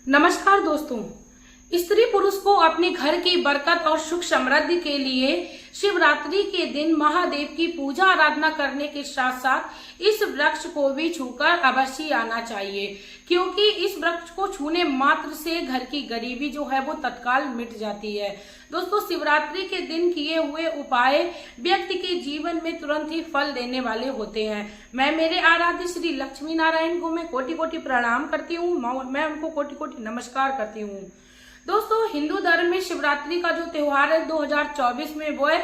नमस्कार दोस्तों। स्त्री पुरुष को अपने घर की बरकत और सुख समृद्धि के लिए शिवरात्रि के दिन महादेव की पूजा आराधना करने के साथ साथ इस वृक्ष को भी छूकर अवश्य आना चाहिए, क्योंकि इस वृक्ष को छूने मात्र से घर की गरीबी जो है वो तत्काल मिट जाती है। दोस्तों, शिवरात्रि के दिन किए हुए उपाय व्यक्ति के जीवन में तुरंत ही फल देने वाले होते हैं। मैं मेरे आराध्य श्री लक्ष्मी नारायण को मैं कोटि कोटि प्रणाम करती हूँ, मैं उनको कोटि कोटि नमस्कार करती हूँ। दोस्तों, हिंदू धर्म में शिवरात्रि का जो त्योहार है 2024 में वो है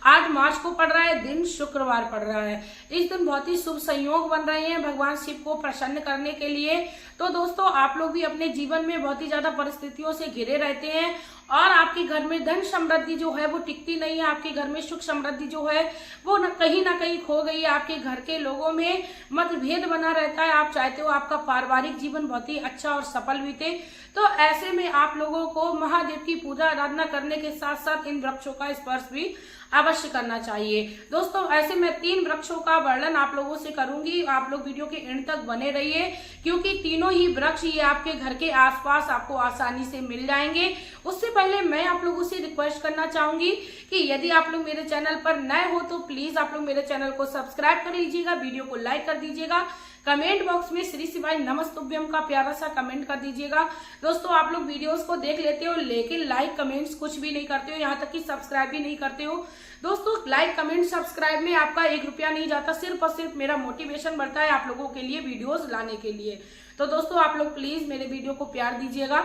8 मार्च को पड़ रहा है, दिन शुक्रवार पड़ रहा है। इस दिन बहुत ही शुभ संयोग बन रहे हैं भगवान शिव को प्रसन्न करने के लिए। तो दोस्तों, आप लोग भी अपने जीवन में बहुत ही ज्यादा परिस्थितियों से घिरे रहते हैं और आपके घर में धन समृद्धि जो है वो टिकती नहीं है। आपके घर में सुख समृद्धि जो है वो कहीं ना कहीं खो गई है। आपके घर के लोगों में मतभेद बना रहता है। आप चाहते हो आपका पारिवारिक जीवन बहुत ही अच्छा और सफल बीते। तो ऐसे में आप लोगों को महादेव की पूजा आराधना करने के साथ साथ इन वृक्षों का स्पर्श भी अवश्य करना चाहिए। दोस्तों, ऐसे मैं 3 वृक्षों का वर्णन आप लोगों से करूंगी। आप लोग वीडियो के एंड तक बने रहिए, क्योंकि तीनों ही वृक्ष ये आपके घर के आसपास आपको आसानी से मिल जाएंगे। उससे पहले मैं आप लोगों से रिक्वेस्ट करना चाहूंगी कि यदि आप लोग मेरे चैनल पर नए हो तो प्लीज आप लोग मेरे चैनल को सब्सक्राइब कर लीजिएगा, वीडियो को लाइक कर दीजिएगा, कमेंट बॉक्स में श्री शिवाय नमस्तुभ्यम का प्यारा सा कमेंट कर दीजिएगा। दोस्तों, आप लोग वीडियोस को देख लेते हो लेकिन लाइक कमेंट्स कुछ भी नहीं करते हो, यहाँ तक कि सब्सक्राइब भी नहीं करते हो। दोस्तों, लाइक कमेंट सब्सक्राइब में आपका 1 रुपया नहीं जाता, सिर्फ और सिर्फ मेरा मोटिवेशन बढ़ता है आप लोगों के लिए वीडियोस लाने के लिए। तो दोस्तों, आप लोग प्लीज मेरे वीडियो को प्यार दीजिएगा।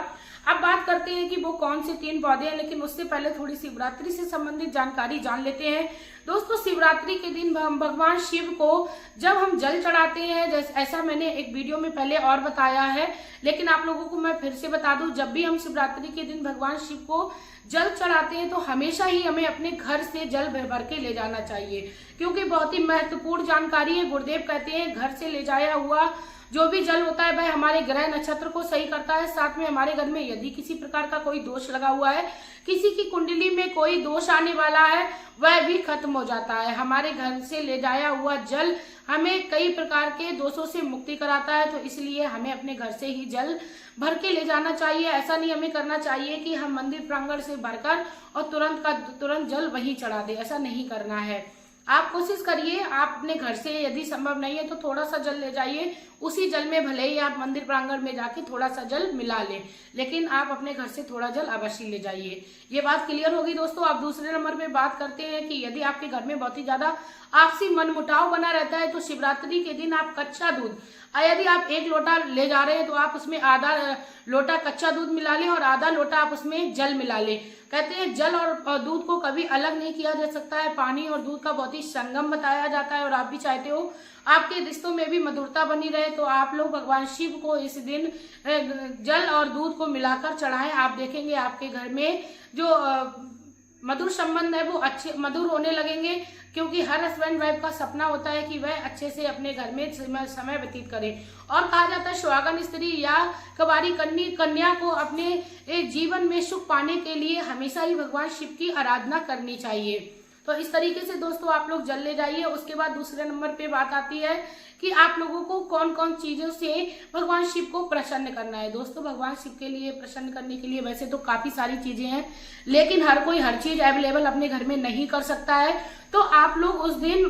अब बात करते हैं कि वो कौन से 3 पौधे हैं, लेकिन उससे पहले थोड़ी शिवरात्रि से संबंधित जानकारी जान लेते हैं। दोस्तों, शिवरात्रि के दिन भगवान शिव को जब हम जल चढ़ाते हैं, जैसे ऐसा मैंने एक वीडियो में पहले और बताया है, लेकिन आप लोगों को मैं फिर से बता दूं, जब भी हम शिवरात्रि के दिन भगवान शिव को जल चढ़ाते हैं तो हमेशा ही हमें अपने घर से जल भर के ले जाना चाहिए, क्योंकि बहुत ही महत्वपूर्ण जानकारी है। गुरुदेव कहते हैं घर से ले जाया हुआ जो भी जल होता है वह हमारे ग्रह नक्षत्र को सही करता है। साथ में हमारे घर में यदि किसी प्रकार का कोई दोष लगा हुआ है, किसी की कुंडली में कोई दोष आने वाला है, वह भी खत्म हो जाता है। हमारे घर से ले जाया हुआ जल हमें कई प्रकार के दोषों से मुक्ति कराता है, तो इसलिए हमें अपने घर से ही जल भर के ले जाना चाहिए। ऐसा नहीं हमें करना चाहिए कि हम मंदिर प्रांगण से भरकर और तुरंत जल वहीं चढ़ा दे, ऐसा नहीं करना है। आप कोशिश करिए, आप अपने घर से यदि संभव नहीं है तो थोड़ा सा जल ले जाइए, उसी जल में भले ही आप मंदिर प्रांगण में जाके थोड़ा सा जल मिला लें, लेकिन आप अपने घर से थोड़ा जल अवश्य ले जाइए। ये बात क्लियर होगी। दोस्तों, आप दूसरे नंबर पे बात करते हैं कि यदि आपके घर में बहुत ही ज्यादा आपसी मनमुटाव बना रहता है तो शिवरात्रि के दिन आप कच्चा दूध, यदि आप 1 लोटा ले जा रहे हैं तो आप उसमें आधा लोटा कच्चा दूध मिला लें और आधा लोटा आप उसमें जल मिला लें। कहते हैं जल और दूध को कभी अलग नहीं किया जा सकता है, पानी और दूध का बहुत ही संगम बताया जाता है। और आप भी चाहते हो आपके रिश्तों में भी मधुरता बनी रहे, तो आप लोग भगवान शिव को इस दिन जल और दूध को मिलाकर चढ़ाएं। आप देखेंगे आपके घर में जो मधुर संबंध है वो अच्छे मधुर होने लगेंगे, क्योंकि हर हस्बैंड वाइफ का सपना होता है कि वह अच्छे से अपने घर में समय व्यतीत करे। और कहा जाता है सुहागन स्त्री या कुंवारी कन्या को अपने जीवन में सुख पाने के लिए हमेशा ही भगवान शिव की आराधना करनी चाहिए। तो इस तरीके से दोस्तों आप लोग जल ले जाइए। उसके बाद दूसरे नंबर पे बात आती है कि आप लोगों को कौन कौन चीजों से भगवान शिव को प्रसन्न करना है। दोस्तों, भगवान शिव के लिए प्रसन्न करने के लिए वैसे तो काफी सारी चीजें हैं, लेकिन हर कोई हर चीज अवेलेबल अपने घर में नहीं कर सकता है। तो आप लोग उस दिन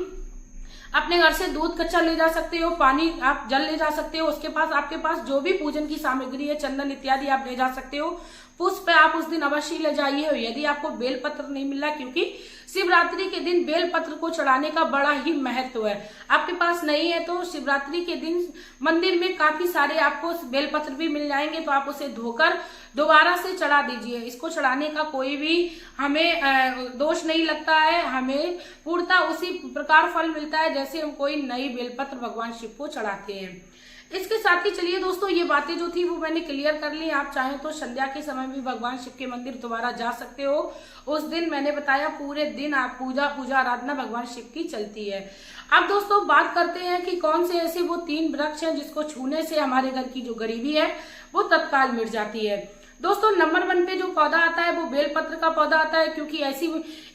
अपने घर से दूध कच्चा ले जा सकते हो, पानी आप जल ले जा सकते हो, उसके पास आपके पास जो भी पूजन की सामग्री है, चंदन इत्यादि आप ले जा सकते हो। पुष्प आप उस दिन अवश्य ले जाइए। यदि आपको बेलपत्र नहीं मिल रहा, क्योंकि शिवरात्रि के दिन बेलपत्र को चढ़ाने का बड़ा ही महत्व है, आपके पास नहीं है तो शिवरात्रि के दिन मंदिर में काफी सारे आपको बेलपत्र भी मिल जाएंगे, तो आप उसे धोकर दोबारा से चढ़ा दीजिए। इसको चढ़ाने का कोई भी हमें दोष नहीं लगता है, हमें पूर्णतः उसी प्रकार फल मिलता है जैसे हम कोई नई बेलपत्र भगवान शिव को चढ़ाते हैं। इसके साथ ही चलिए दोस्तों, ये बातें जो थी वो मैंने क्लियर कर ली। आप चाहें तो संध्या के समय भी भगवान शिव के मंदिर दोबारा जा सकते हो। उस दिन मैंने बताया पूरे दिन आप पूजा आराधना भगवान शिव की चलती है। अब दोस्तों बात करते हैं कि कौन से ऐसे वो 3 वृक्ष हैं जिसको छूने से हमारे घर की जो गरीबी है वो तत्काल मिट जाती है। दोस्तों नंबर 1 पे जो पौधा आता है वो बेलपत्र का पौधा आता है, क्योंकि ऐसी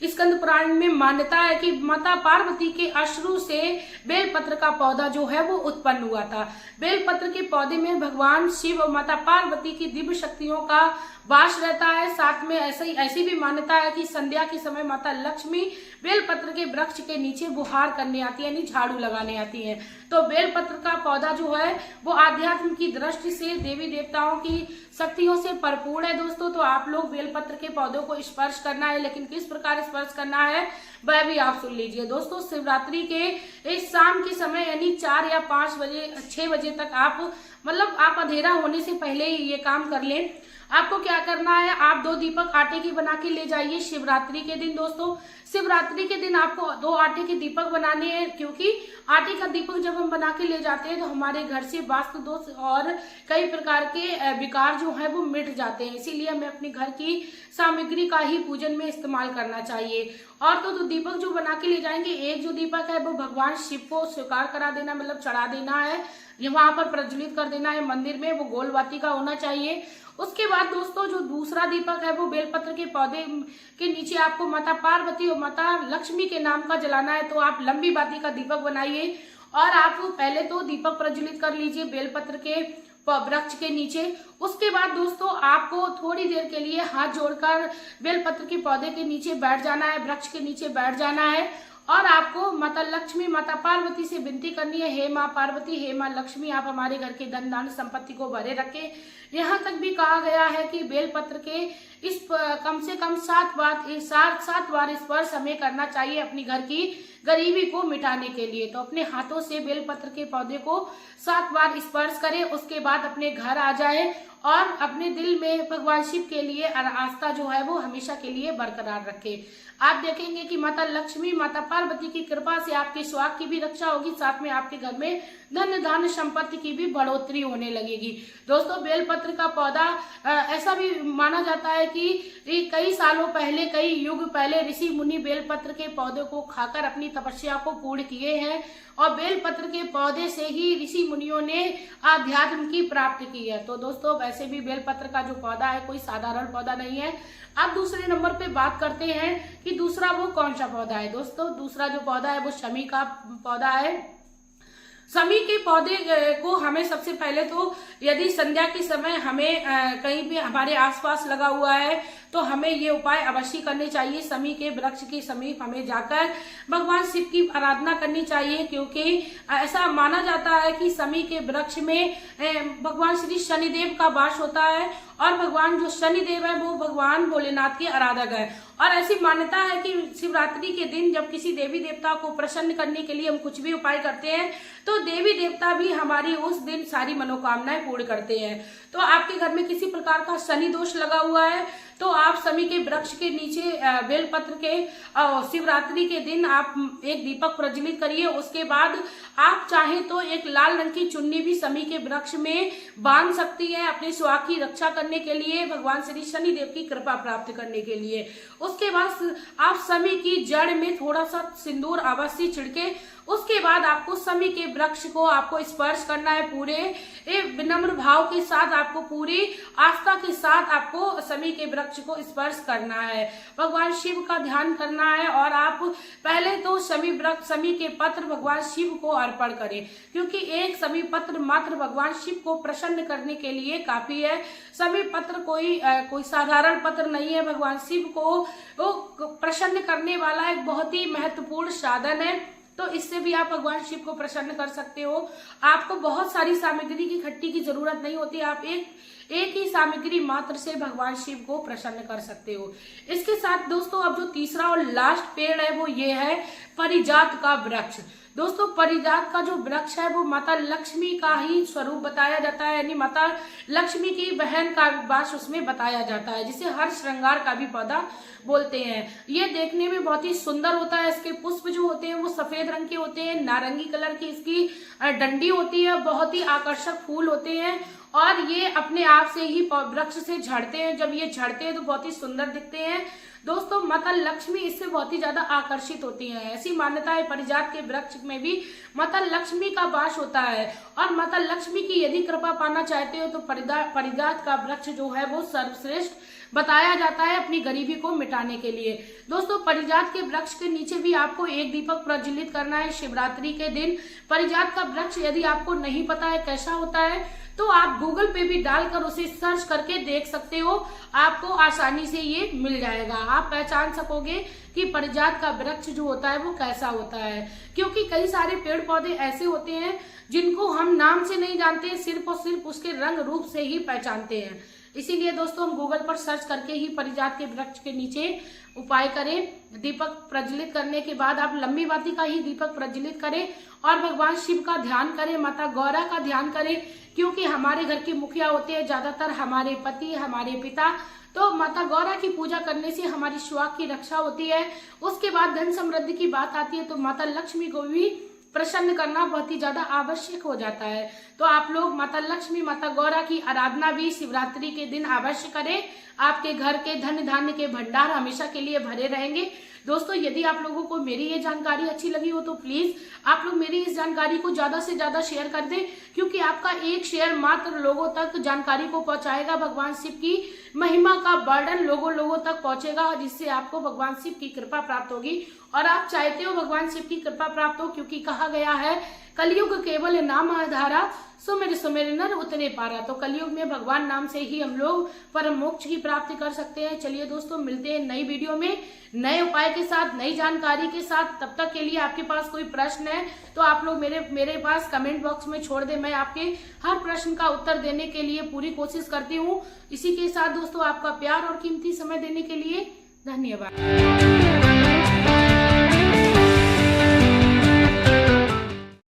स्कंद पुराण में मान्यता है कि माता पार्वती के अश्रु से बेलपत्र का पौधा जो है वो उत्पन्न हुआ था। बेलपत्र के पौधे में भगवान शिव और माता पार्वती की दिव्य शक्तियों का वास रहता है। साथ में ऐसी भी मान्यता है कि संध्या के समय माता लक्ष्मी बेलपत्र के वृक्ष के नीचे बुहार करने आती है, यानी झाड़ू लगाने आती है। तो बेलपत्र का पौधा जो है वो आध्यात्म की दृष्टि से देवी देवताओं की शक्तियों से भरपूर है दोस्तों। तो आप लोग बेलपत्र के पौधों को स्पर्श करना है, लेकिन किस प्रकार स्पर्श करना है वह भी आप सुन लीजिए दोस्तों। शिवरात्रि के इस शाम के समय यानी 4 या 5 बजे 6 बजे तक आप अंधेरा होने से पहले ही ये काम कर लें। आपको क्या करना है, आप 2 दीपक आटे के बना के ले जाइए शिवरात्रि के दिन। दोस्तों शिवरात्रि के दिन आपको 2 आटे के दीपक बनाने हैं, क्योंकि आटे का दीपक जब हम बना के ले जाते हैं तो हमारे घर से वास्तु दोष और कई प्रकार के विकार जो है वो मिट जाते हैं। इसीलिए हमें अपने घर की सामग्री का ही पूजन में इस्तेमाल करना चाहिए। और तो दीपक जो बना के ले जाएंगे, एक जो दीपक है वो भगवान शिव को स्वीकार करा देना, मतलब चढ़ा देना है, वहां पर प्रज्वलित कर देना है मंदिर में, वो गोल बाती का होना चाहिए। उसके बाद दोस्तों जो दूसरा दीपक है वो बेलपत्र के पौधे के नीचे आपको माता पार्वती और माता लक्ष्मी के नाम का जलाना है। तो आप लंबी बाती का दीपक बनाइए और आप पहले तो दीपक प्रज्वलित कर लीजिए बेलपत्र के वृक्ष के नीचे। उसके बाद दोस्तों आपको थोड़ी देर के लिए हाथ जोड़कर बेलपत्र के पौधे के नीचे बैठ जाना है, वृक्ष के नीचे बैठ जाना है और आपको माता लक्ष्मी माता पार्वती से विनती करनी है, हे माँ पार्वती, हे माँ लक्ष्मी, आप हमारे घर के धन धान्य संपत्ति को भरे रखें। यहाँ तक भी कहा गया है कि बेलपत्र के इस कम से कम 7 बार स्पर्श हमें करना चाहिए अपनी घर की गरीबी को मिटाने के लिए। तो अपने हाथों से बेलपत्र के पौधे को 7 बार स्पर्श करें। उसके बाद अपने घर आ जाए और अपने दिल में भगवान शिव के लिए आस्था जो है वो हमेशा के लिए बरकरार रखें। आप देखेंगे कि माता लक्ष्मी माता पार्वती की कृपा से आपके स्वास्थ्य की भी रक्षा होगी, साथ में आपके घर में धन धान्य संपत्ति की भी बढ़ोतरी होने लगेगी। दोस्तों बेलपत्र का पौधा ऐसा भी माना जाता है कि कई सालों पहले, कई युग पहले ऋषि मुनि बेलपत्र के पौधे को खाकर अपनी तपस्या को पूर्ण किए हैं और बेलपत्र के पौधे से ही ऋषि मुनियों ने आध्यात्म की प्राप्ति की है। तो दोस्तों वैसे भी बेलपत्र का जो पौधा है कोई साधारण पौधा नहीं है। अब दूसरे नंबर पे बात करते हैं कि दूसरा वो कौन सा पौधा है। दोस्तों दूसरा जो पौधा है वो शमी का पौधा है। शमी के पौधे को हमें सबसे पहले तो यदि संध्या के समय हमें कहीं भी हमारे आसपास लगा हुआ है तो हमें ये उपाय अवश्य करने चाहिए। शमी के वृक्ष के समीप हमें जाकर भगवान शिव की आराधना करनी चाहिए, क्योंकि ऐसा माना जाता है कि शमी के वृक्ष में भगवान श्री शनिदेव का वास होता है और भगवान जो शनिदेव है वो भगवान भोलेनाथ के आराधक है। और ऐसी मान्यता है कि शिवरात्रि के दिन जब किसी देवी देवता को प्रसन्न करने के लिए हम कुछ भी उपाय करते हैं तो देवी देवता भी हमारी उस दिन सारी मनोकामनाएं पूर्ण करते हैं। तो आपके घर में किसी प्रकार का शनि दोष लगा हुआ है तो आप शमी के वृक्ष के नीचे बेलपत्र के शिवरात्रि के दिन आप एक दीपक प्रज्वलित करिए। उसके बाद आप चाहें तो एक लाल रंग की चुन्नी भी शमी के वृक्ष में बांध सकती है अपने स्वास्थ्य की रक्षा करने के लिए, भगवान श्री शनिदेव की कृपा प्राप्त करने के लिए। उसके बाद आप शमी की जड़ में थोड़ा सा सिंदूर अवश्य छिड़के। उसके बाद आपको शमी के वृक्ष को आपको स्पर्श करना है, पूरे विनम्र भाव के साथ आपको पूरी आस्था के साथ आपको शमी के वृक्ष को स्पर्श करना है, भगवान शिव का ध्यान करना है। और आप पहले तो शमी के पत्र भगवान शिव को अर्पण करें, क्योंकि एक शमी पत्र मात्र भगवान शिव को प्रसन्न करने के लिए काफी है। शमी पत्र कोई साधारण पत्र नहीं है, भगवान शिव को प्रसन्न करने वाला एक बहुत ही महत्वपूर्ण साधन है। तो इससे भी आप भगवान शिव को प्रसन्न कर सकते हो। आपको बहुत सारी सामग्री की इकट्ठी की जरूरत नहीं होती, आप एक ही सामग्री मात्र से भगवान शिव को प्रसन्न कर सकते हो। इसके साथ दोस्तों अब जो तीसरा और लास्ट पेड़ है वो ये है पारिजात का वृक्ष। दोस्तों पारिजात का जो वृक्ष है वो माता लक्ष्मी का ही स्वरूप बताया जाता है, यानी माता लक्ष्मी की बहन का वास उसमें बताया जाता है, जिसे हर श्रृंगार का भी पौधा बोलते हैं। ये देखने में बहुत ही सुंदर होता है। इसके पुष्प जो होते हैं वो सफेद रंग के होते हैं, नारंगी कलर की इसकी डंडी होती है, बहुत ही आकर्षक फूल होते हैं और ये अपने आप से ही वृक्ष से झड़ते हैं। जब ये झड़ते हैं तो बहुत ही सुंदर दिखते हैं। दोस्तों माता लक्ष्मी इससे बहुत ही ज्यादा आकर्षित होती हैं। ऐसी मान्यता है पारिजात के वृक्ष में भी माता लक्ष्मी का वास होता है और माता लक्ष्मी की यदि कृपा पाना चाहते हो तो पारिजात का वृक्ष जो है वो सर्वश्रेष्ठ बताया जाता है अपनी गरीबी को मिटाने के लिए। दोस्तों पारिजात के वृक्ष के नीचे भी आपको एक दीपक प्रज्वलित करना है शिवरात्रि के दिन। पारिजात का वृक्ष यदि आपको नहीं पता है कैसा होता है तो आप गूगल पे भी डालकर उसे सर्च करके देख सकते हो, आपको आसानी से ये मिल जाएगा। आप पहचान सकोगे कि पारिजात का वृक्ष जो होता है वो कैसा होता है, क्योंकि कई सारे पेड़ पौधे ऐसे होते हैं जिनको हम नाम से नहीं जानते, सिर्फ और सिर्फ उसके रंग रूप से ही पहचानते हैं। इसीलिए दोस्तों हम गूगल पर सर्च करके ही पारिजात के वृक्ष के नीचे उपाय करें। दीपक प्रज्वलित करने के बाद आप लंबी बाती का ही दीपक प्रज्वलित करें और भगवान शिव का ध्यान करें, माता गौरा का ध्यान करें, क्योंकि हमारे घर के मुखिया होते हैं ज्यादातर हमारे पति, हमारे पिता। तो माता गौरा की पूजा करने से हमारी स्वास्थ्य की रक्षा होती है। उसके बाद धन समृद्धि की बात आती है तो माता लक्ष्मी को भी प्रसन्न करना बहुत ही ज्यादा आवश्यक हो जाता है। तो आप लोग माता लक्ष्मी, माता गौरा की आराधना भी शिवरात्रि के दिन अवश्य करें। आपके घर के धन धान्य के भंडार हमेशा के लिए भरे रहेंगे। दोस्तों यदि आप लोगों को मेरी ये जानकारी अच्छी लगी हो तो प्लीज आप लोग मेरी इस जानकारी को ज्यादा से ज्यादा शेयर कर दें, क्योंकि आपका एक शेयर मात्र लोगों तक जानकारी को पहुंचाएगा। भगवान शिव की महिमा का वर्णन लोगों तक पहुंचेगा, जिससे आपको भगवान शिव की कृपा प्राप्त होगी और आप चाहते हो भगवान शिव की कृपा प्राप्त हो, क्योंकि कहा गया है कलयुग केवल नाम आधारा, सुमेर नर उतरे पारा। तो कलयुग में भगवान नाम से ही हम लोग परम मोक्ष की प्राप्ति कर सकते हैं। चलिए दोस्तों मिलते हैं नई वीडियो में नए उपाय के साथ, नई जानकारी के साथ। तब तक के लिए आपके पास कोई प्रश्न है तो आप लोग मेरे पास कमेंट बॉक्स में छोड़ दे। मैं आपके हर प्रश्न का उत्तर देने के लिए पूरी कोशिश करती हूँ। इसी के साथ दोस्तों आपका प्यार और कीमती समय देने के लिए धन्यवाद।